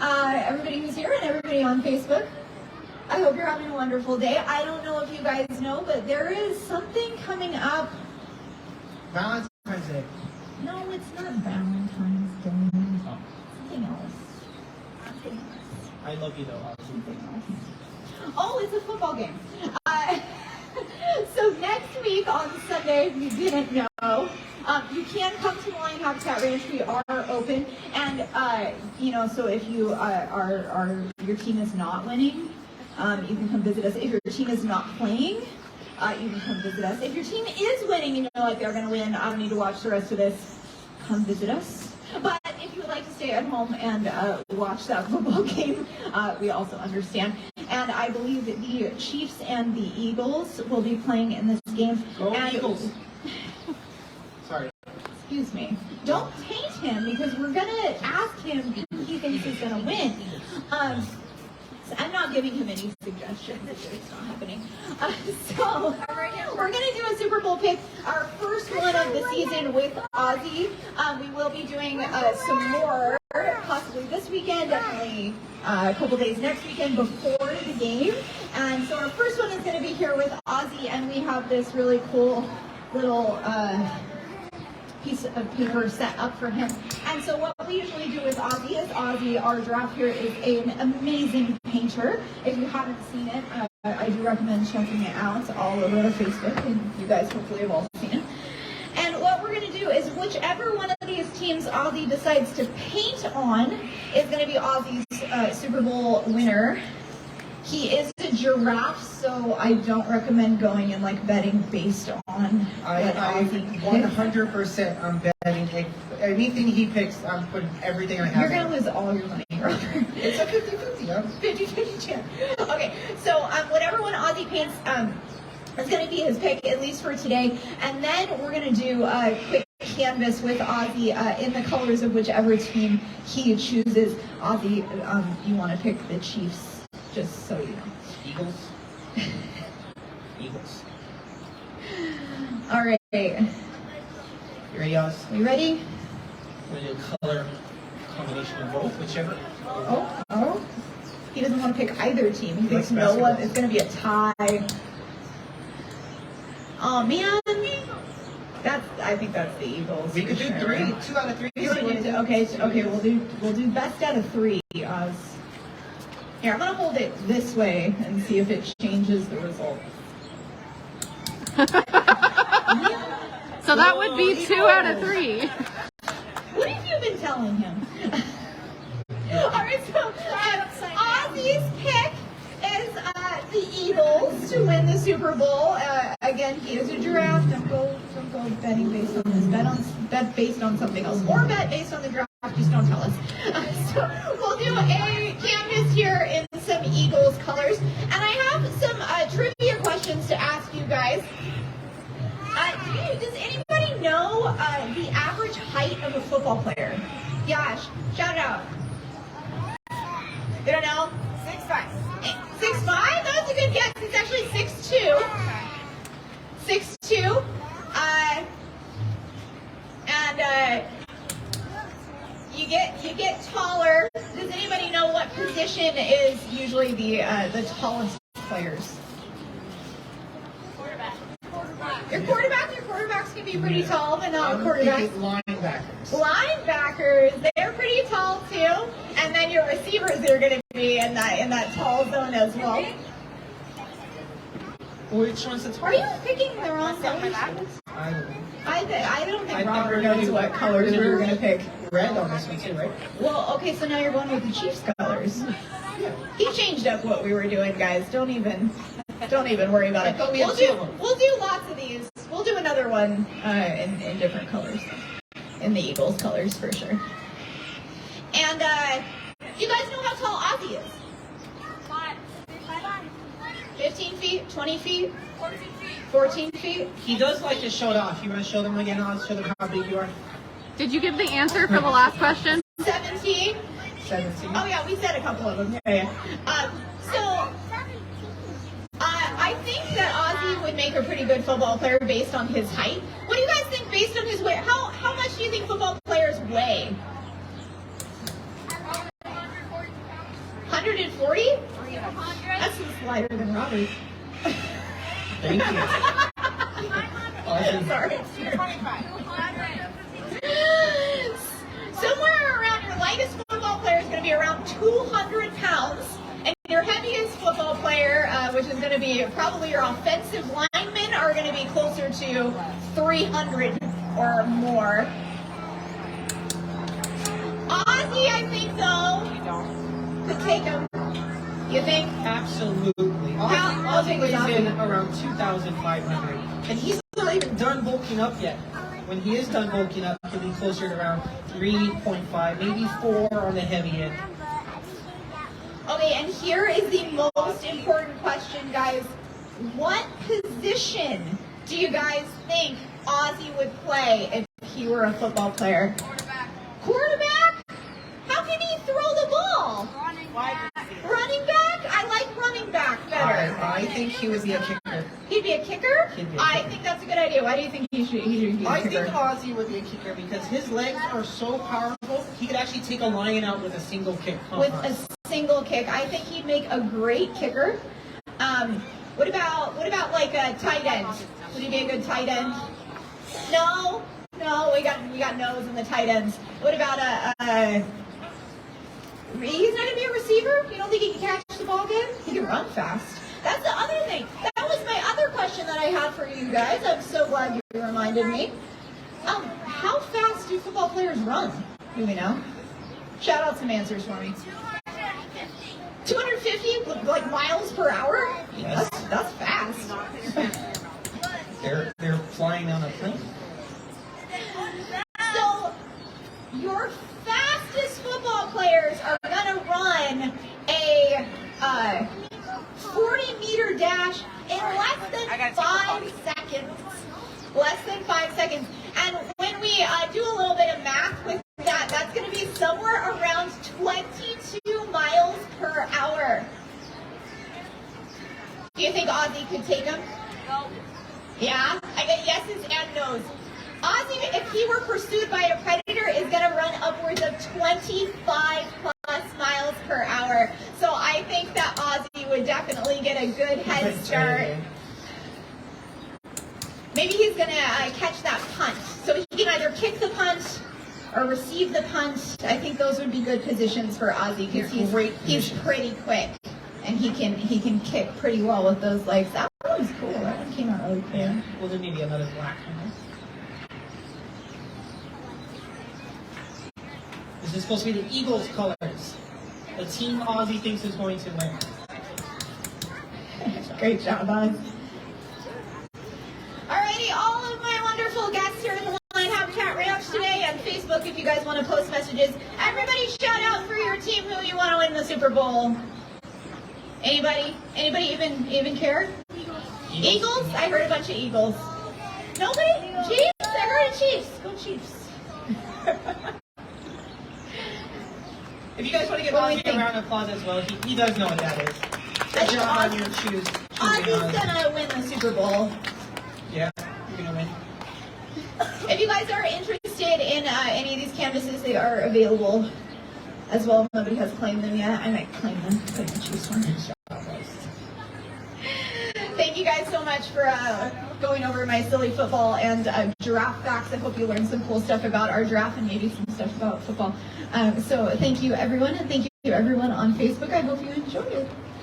everybody who's here and everybody on Facebook. I hope you're having a wonderful day. I don't know if you guys know, but there is something coming up. Valentine's Day. No, it's not Valentine's Day. Oh. Something else. Something else. I love you though. Something else. Oh, it's a football game. So next week on Sunday, if you didn't know, you can come to Lion Habitat Ranch. We are open, and so if you your team is not winning, you can come visit us. If your team is not playing, you can come visit us. If your team is winning and you're like, they're going to win, I don't need to watch the rest of this, come visit us. But if you would like to stay at home and watch that football game, we also understand. And I believe that the Chiefs and the Eagles will be playing in this game. Go Eagles! Sorry. Excuse me. Don't taint him, because we're going to ask him who he thinks is going to win. So I'm not giving him any suggestions. It's not happening. So we're going to do a Super Bowl pick, our first one of the season with Ozzie. We will be doing some more, possibly this weekend, definitely a couple days next weekend before the game. And so our first one is going to be here with Ozzie, and we have this really cool little piece of paper set up for him. And so what we usually do with Ozzie is, Ozzie, our giraffe here, is an amazing painter. If you haven't seen it, I do recommend checking it out. It's all over our Facebook, and you guys hopefully have all seen it. And what we're going to do is, whichever one of these teams Ozzie decides to paint on is going to be Ozzie's Super Bowl winner. He is a giraffe, so I don't recommend going and betting based on what Ozzie picks. 100% I'm betting. Anything he picks, I'm putting everything I have. You're going to lose all your money, Robert. It's a 50-50, huh? 50-50 chance. Okay, so whatever one Ozzie paints, is going to be his pick, at least for today. And then we're going to do a quick canvas with Ozzie in the colors of whichever team he chooses. Ozzie, you want to pick the Chiefs, just so you know. Eagles. Eagles. All right. You ready, Oz? You ready? We're going to do a color combination of both, whichever. Oh. He doesn't want to pick either team. He thinks no one. It's going to be a tie. Oh man, I think that's the Eagles. We could do three, 2 out of 3. Okay, we'll do best out of 3. Here, I'm gonna hold it this way and see if it changes the result. So that would be 2 out of 3. What have you been telling him? All right, so Ozzie's pick is the Eagles to win the Super Bowl. Again, he is a giraffe. Don't go betting based on this. Bet based on something else, or bet based on the giraffe. Just don't tell us. So we'll do a canvas here in some Eagles colors, and I have some trivia questions to ask you guys. Does anybody know the average height of a football player? Gosh, shout it out. You don't know? 6'5". 6'5"? That's a good guess. It's actually 6'2". 6'2". And you get taller. Does anybody know what position is usually the tallest players? Your quarterbacks can be pretty tall, but not quarterbacks. Linebackers, they're pretty tall too. And then your receivers, they're going to be in that tall zone as well. Which one's the tall? Are you picking the wrong colors? I don't think Robert knows what colors we're going to pick. Red on this one too, right? Well, okay, so now you're going with the Chiefs colors. He changed up what we were doing, guys. Don't even worry about it. We'll do lots of these. We'll do another one in different colors. In the Eagles colors, for sure. And you guys know how tall Ozzie is? 15 feet? 20 feet? 14 feet? He does like to show it off. You want to show them again, Oz? Show them how big you are? Did you give the answer for the last question? 17. 17. Oh yeah, we said a couple of them. Yeah. So I think that Ozzie would make a pretty good football player based on his height. What do you guys think based on his weight? How much do you think football players weigh? 240? That's lighter than Robbie. Thank you. Awesome. Sorry. Somewhere around your lightest football player is going to be around 200 pounds. And your heaviest football player, which is going to be probably your offensive linemen, are going to be closer to 300 or more. Ozzie, I think, though, could take him. You think? Absolutely. How Ozzie big was weighs Ozzie? in around 2,500. And he's not even done bulking up yet. When he is done bulking up, he'll be closer to around 3.5, maybe 4 on the heavy end. Okay, and here is the most important question, guys. What position do you guys think Ozzie would play if he were a football player? Quarterback? How can he throw the ball? Running back? I like running back better. I think he would be a kicker. He'd be a kicker? He'd be a I kicker. think that's a good idea. Why do you think he should be a I kicker? think Ozzie would be a kicker because his legs are so powerful, he could actually take a lion out with a single kick. With a single kick. I think he'd make a great kicker. What about like a tight end? Would he be a good tight end? No, we got no's in the tight ends. What about he's not gonna be a receiver? You don't think he can catch the ball good? He can run fast. That's the other thing. That was my other question that I had for you guys. I'm so glad you reminded me. How fast do football players run? Do we know? Shout out some answers for me. 250 like miles per hour? Yes. That's fast. They're flying on a plane. So your fastest football players are gonna run a 40-meter dash in less than 5 seconds. Less than 5 seconds. And when we do a little bit of math with that, that's going to be somewhere around 22 miles per hour. Do you think Ozzie could take him? No. Yeah? I get yeses and nos. Ozzie, if he were pursued by a predator, is going to run upwards of 25 plus miles per hour. So I think that Ozzie would definitely get a good head start. Maybe he's going to catch that punt. So he can either kick the punt or receive the punt. I think those would be good positions for Ozzie because he's pretty quick and he can kick pretty well with those legs. That one was cool. That one came out really cool. Yeah. Well, there may be another black one. This is supposed to be the Eagles' colors. The team Ozzie thinks is going to win. Great job, Oz. Alrighty, all of my wonderful guests here in the Lion Habitat Ranch today and Facebook if you guys want to post messages. Everybody shout out for your team who you want to win the Super Bowl. Anybody? Anybody even care? Eagles? I heard a bunch of Eagles. Nobody? Chiefs? I heard of Chiefs. Go Chiefs. If you guys want to give Ozzie a round of applause as well, he does know what that is. Good job on your choosing Ozzie's Ozzie. gonna win the Super Bowl. Yeah, you're gonna win. If you guys are interested in any of these canvases, they are available as well. Nobody has claimed them yet. I might claim them. I can choose one. Thank you guys so much for going over my silly football and giraffe facts. I hope you learned some cool stuff about our giraffe and maybe some stuff about football. So thank you everyone, and thank you everyone on Facebook. I hope you enjoyed it.